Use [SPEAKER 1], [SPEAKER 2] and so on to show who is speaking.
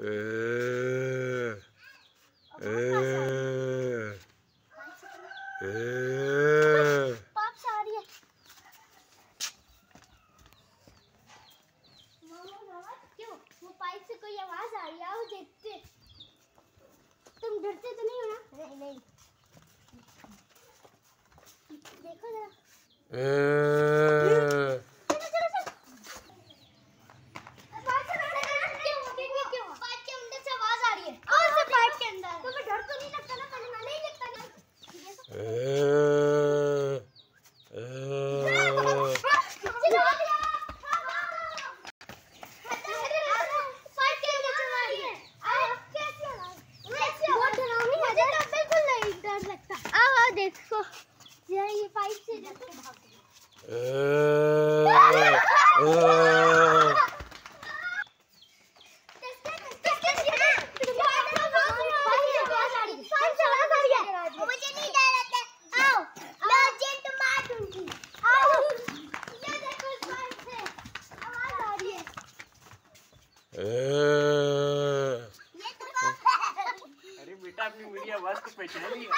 [SPEAKER 1] Pipe से आ रही है। क्यों? वो पाइप से कोई आवाज आ रही है, आओ देखते। तुम डरते तो नहीं हो ना? नहीं। देखो जरा। पाइप के अंदर से आवाज आ रही है। कौन से पाइप के अंदर? तुम्हें डर तो नहीं लगता ना? मैंने नहीं लगता ना। देखो ये पाइप से मुझे नहीं डर लगता। आओ मैं जेट मार दूंगी। आओ ये देखो इस पाइप से आवाज आ रही है।
[SPEAKER 2] अरे बेटा अपनी मीडिया आवाज को पहचान लिया।